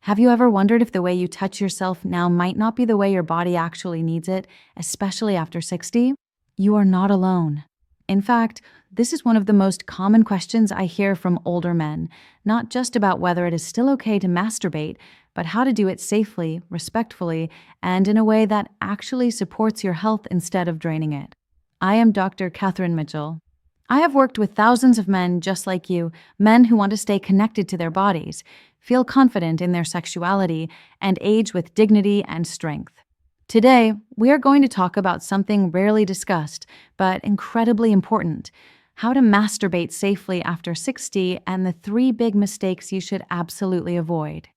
Have you ever wondered if the way you touch yourself now might not be the way your body actually needs it, especially after 60? You are not alone. In fact, this is one of the most common questions I hear from older men, not just about whether it is still okay to masturbate, but how to do it safely, respectfully, and in a way that actually supports your health instead of draining it. I am Dr. Catherine Mitchell. I have worked with thousands of men just like you, men who want to stay connected to their bodies, feel confident in their sexuality, and age with dignity and strength. Today, we are going to talk about something rarely discussed, but incredibly important: how to masturbate safely after 60 and the 3 big mistakes you should absolutely avoid.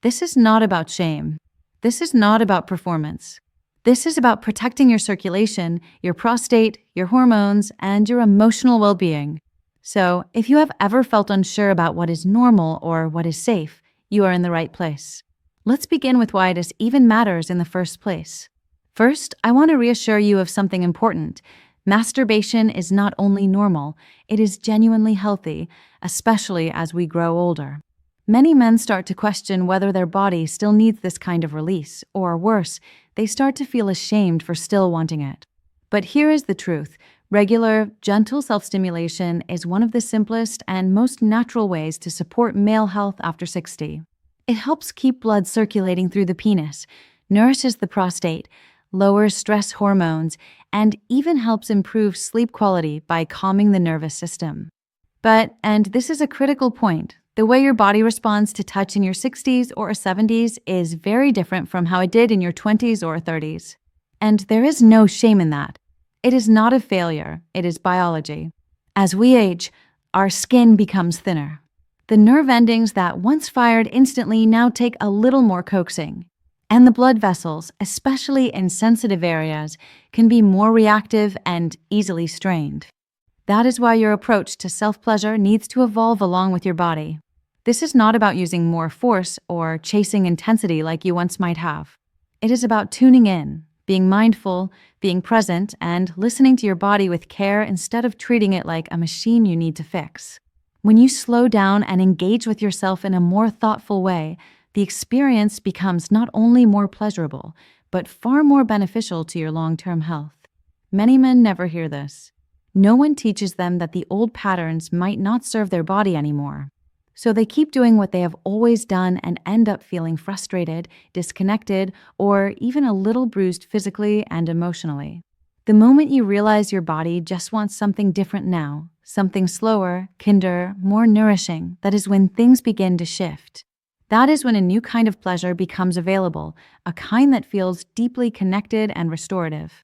This is not about shame. This is not about performance. This is about protecting your circulation, your prostate, your hormones, and your emotional well-being. So, if you have ever felt unsure about what is normal or what is safe, you are in the right place. Let's begin with why this even matters in the first place. First, I want to reassure you of something important. Masturbation is not only normal, it is genuinely healthy, especially as we grow older. Many men start to question whether their body still needs this kind of release, or worse, they start to feel ashamed for still wanting it. But here is the truth. Regular, gentle self-stimulation is one of the simplest and most natural ways to support male health after 60. It helps keep blood circulating through the penis, nourishes the prostate, lowers stress hormones, and even helps improve sleep quality by calming the nervous system. But, and this is a critical point, the way your body responds to touch in your 60s or 70s is very different from how it did in your 20s or 30s. And there is no shame in that. It is not a failure, it is biology. As we age, our skin becomes thinner. The nerve endings that once fired instantly now take a little more coaxing. And the blood vessels, especially in sensitive areas, can be more reactive and easily strained. That is why your approach to self-pleasure needs to evolve along with your body. This is not about using more force or chasing intensity like you once might have. It is about tuning in, being mindful, being present, and listening to your body with care instead of treating it like a machine you need to fix. When you slow down and engage with yourself in a more thoughtful way, the experience becomes not only more pleasurable, but far more beneficial to your long-term health. Many men never hear this. No one teaches them that the old patterns might not serve their body anymore. So they keep doing what they have always done and end up feeling frustrated, disconnected, or even a little bruised physically and emotionally. The moment you realize your body just wants something different now, something slower, kinder, more nourishing, that is when things begin to shift. That is when a new kind of pleasure becomes available, a kind that feels deeply connected and restorative.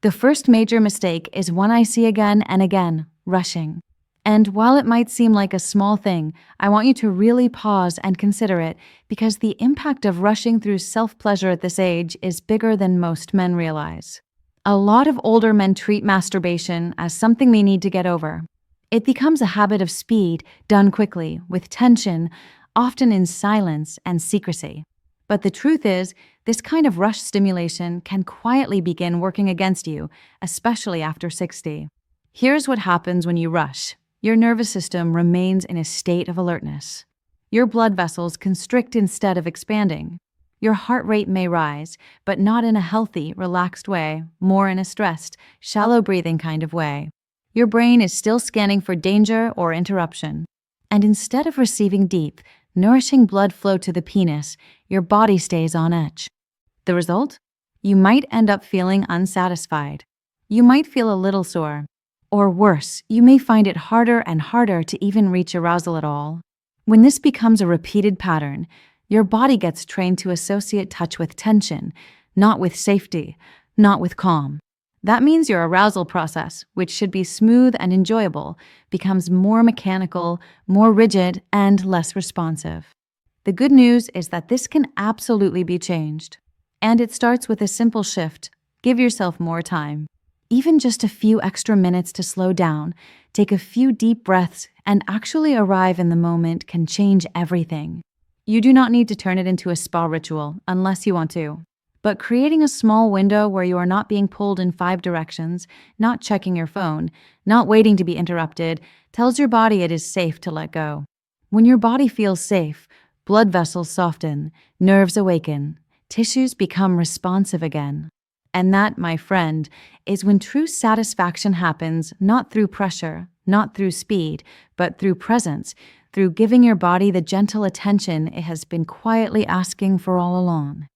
The first major mistake is one I see again and again: rushing. And while it might seem like a small thing, I want you to really pause and consider it, because the impact of rushing through self-pleasure at this age is bigger than most men realize. A lot of older men treat masturbation as something they need to get over. It becomes a habit of speed, done quickly, with tension, often in silence and secrecy. But the truth is, this kind of rush stimulation can quietly begin working against you, especially after 60. Here's what happens when you rush. Your nervous system remains in a state of alertness. Your blood vessels constrict instead of expanding. Your heart rate may rise, but not in a healthy, relaxed way, more in a stressed, shallow breathing kind of way. Your brain is still scanning for danger or interruption. And instead of receiving deep, nourishing blood flow to the penis, your body stays on edge. The result? You might end up feeling unsatisfied. You might feel a little sore. Or worse, you may find it harder and harder to even reach arousal at all. When this becomes a repeated pattern, your body gets trained to associate touch with tension, not with safety, not with calm. That means your arousal process, which should be smooth and enjoyable, becomes more mechanical, more rigid, and less responsive. The good news is that this can absolutely be changed. And it starts with a simple shift: give yourself more time. Even just a few extra minutes to slow down, take a few deep breaths, and actually arrive in the moment can change everything. You do not need to turn it into a spa ritual unless you want to. But creating a small window where you are not being pulled in 5 directions, not checking your phone, not waiting to be interrupted, tells your body it is safe to let go. When your body feels safe, Blood vessels soften, nerves awaken, tissues become responsive again. And that, my friend, is when true satisfaction happens, not through pressure, not through speed, but through presence, through giving your body the gentle attention it has been quietly asking for all along.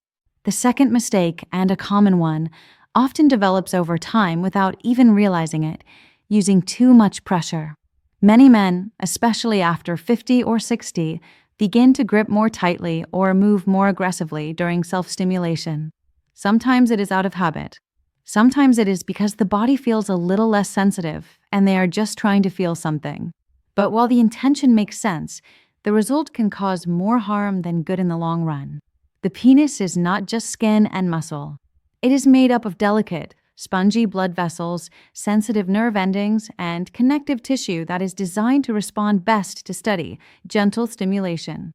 The second mistake, and a common one, often develops over time without even realizing it, using too much pressure. Many men, especially after 50 or 60, begin to grip more tightly or move more aggressively during self-stimulation. Sometimes it is out of habit. Sometimes it is because the body feels a little less sensitive and they are just trying to feel something. But while the intention makes sense, the result can cause more harm than good in the long run. The penis is not just skin and muscle. It is made up of delicate, spongy blood vessels, sensitive nerve endings, and connective tissue that is designed to respond best to steady, gentle stimulation.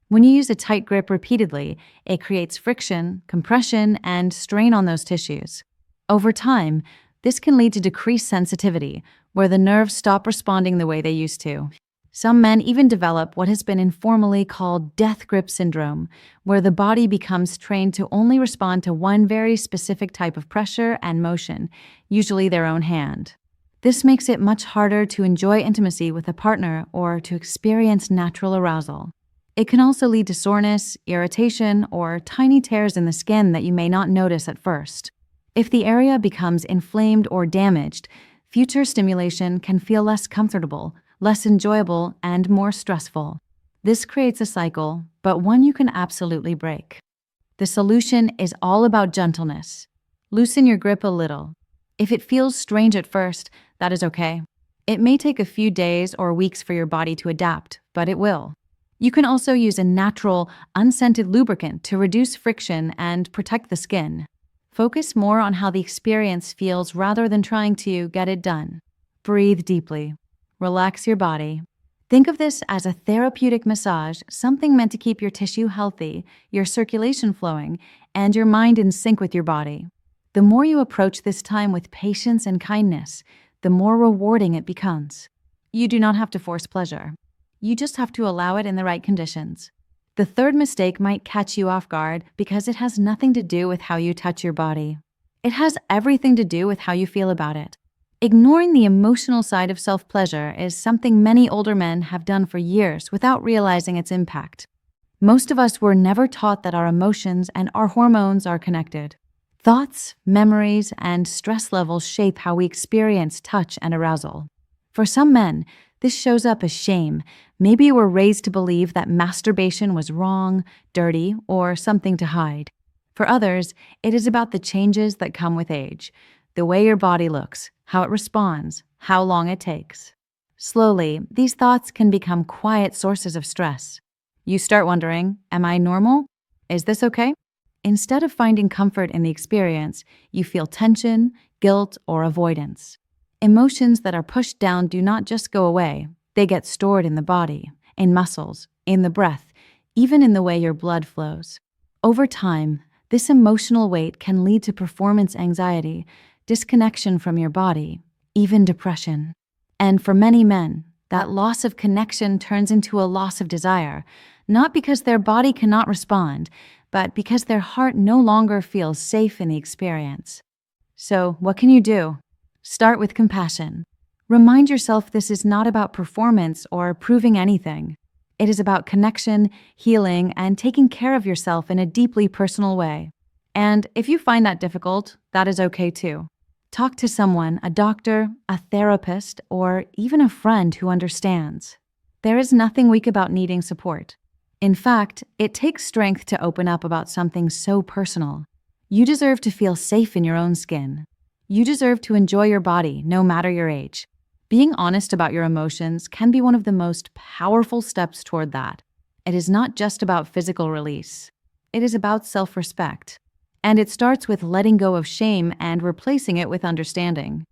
When you use a tight grip repeatedly, it creates friction, compression, and strain on those tissues. Over time, this can lead to decreased sensitivity, where the nerves stop responding the way they used to. Some men even develop what has been informally called death grip syndrome, where the body becomes trained to only respond to one very specific type of pressure and motion, usually their own hand. This makes it much harder to enjoy intimacy with a partner or to experience natural arousal. It can also lead to soreness, irritation, or tiny tears in the skin that you may not notice at first. If the area becomes inflamed or damaged, future stimulation can feel less comfortable, less enjoyable, and more stressful. This creates a cycle, but one you can absolutely break. The solution is all about gentleness. Loosen your grip a little. If it feels strange at first, that is okay. It may take a few days or weeks for your body to adapt, but it will. You can also use a natural, unscented lubricant to reduce friction and protect the skin. Focus more on how the experience feels rather than trying to get it done. Breathe deeply. Relax your body. Think of this as a therapeutic massage, something meant to keep your tissue healthy, your circulation flowing, and your mind in sync with your body. The more you approach this time with patience and kindness, the more rewarding it becomes. You do not have to force pleasure. You just have to allow it in the right conditions. The third mistake might catch you off guard because it has nothing to do with how you touch your body. It has everything to do with how you feel about it. Ignoring the emotional side of self-pleasure is something many older men have done for years without realizing its impact. Most of us were never taught that our emotions and our hormones are connected. Thoughts, memories, and stress levels shape how we experience touch and arousal. For some men, this shows up as shame. Maybe you were raised to believe that masturbation was wrong, dirty, or something to hide. For others, it is about the changes that come with age, the way your body looks, how it responds, how long it takes. Slowly, these thoughts can become quiet sources of stress. You start wondering, am I normal? Is this okay? Instead of finding comfort in the experience, you feel tension, guilt, or avoidance. Emotions that are pushed down do not just go away. They get stored in the body, in muscles, in the breath, even in the way your blood flows. Over time, this emotional weight can lead to performance anxiety, disconnection from your body, even depression. And for many men, that loss of connection turns into a loss of desire, not because their body cannot respond, but because their heart no longer feels safe in the experience. So, what can you do? Start with compassion. Remind yourself this is not about performance or proving anything. It is about connection, healing, and taking care of yourself in a deeply personal way. And if you find that difficult, that is okay too. Talk to someone, a doctor, a therapist, or even a friend who understands. There is nothing weak about needing support. In fact, it takes strength to open up about something so personal. You deserve to feel safe in your own skin. You deserve to enjoy your body, no matter your age. Being honest about your emotions can be one of the most powerful steps toward that. It is not just about physical release. It is about self-respect. And it starts with letting go of shame and replacing it with understanding.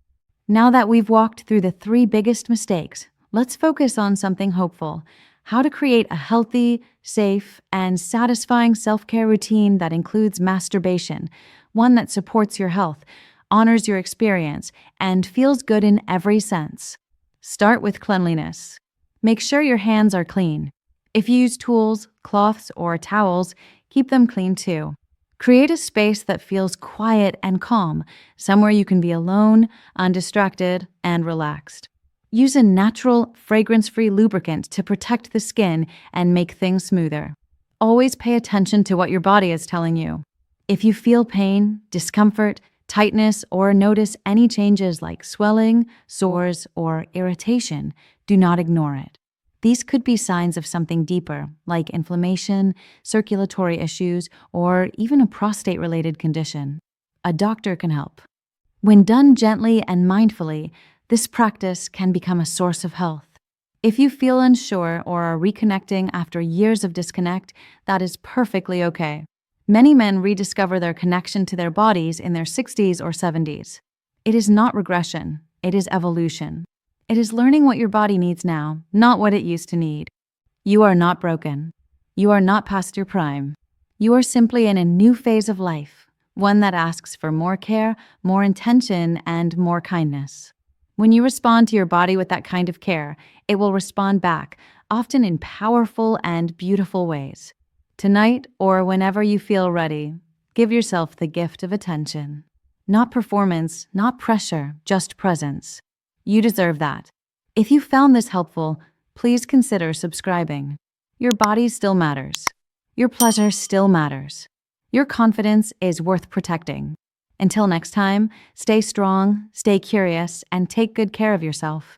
Now that we've walked through the 3 biggest mistakes, let's focus on something hopeful: how to create a healthy, safe, and satisfying self-care routine that includes masturbation, one that supports your health, honors your experience, and feels good in every sense. Start with cleanliness. Make sure your hands are clean. If you use tools, cloths, or towels, keep them clean too. Create a space that feels quiet and calm, somewhere you can be alone, undistracted, and relaxed. Use a natural, fragrance-free lubricant to protect the skin and make things smoother. Always pay attention to what your body is telling you. If you feel pain, discomfort, tightness, or notice any changes like swelling, sores, or irritation, do not ignore it. These could be signs of something deeper, like inflammation, circulatory issues, or even a prostate-related condition. A doctor can help. When done gently and mindfully, this practice can become a source of health. If you feel unsure or are reconnecting after years of disconnect, that is perfectly okay. Many men rediscover their connection to their bodies in their 60s or 70s. It is not regression, it is evolution. It is learning what your body needs now, not what it used to need. You are not broken. You are not past your prime. You are simply in a new phase of life, one that asks for more care, more intention, and more kindness. When you respond to your body with that kind of care, it will respond back, often in powerful and beautiful ways. Tonight, or whenever you feel ready, give yourself the gift of attention. Not performance, not pressure, just presence. You deserve that. If you found this helpful, please consider subscribing. Your body still matters. Your pleasure still matters. Your confidence is worth protecting. Until next time, stay strong, stay curious, and take good care of yourself.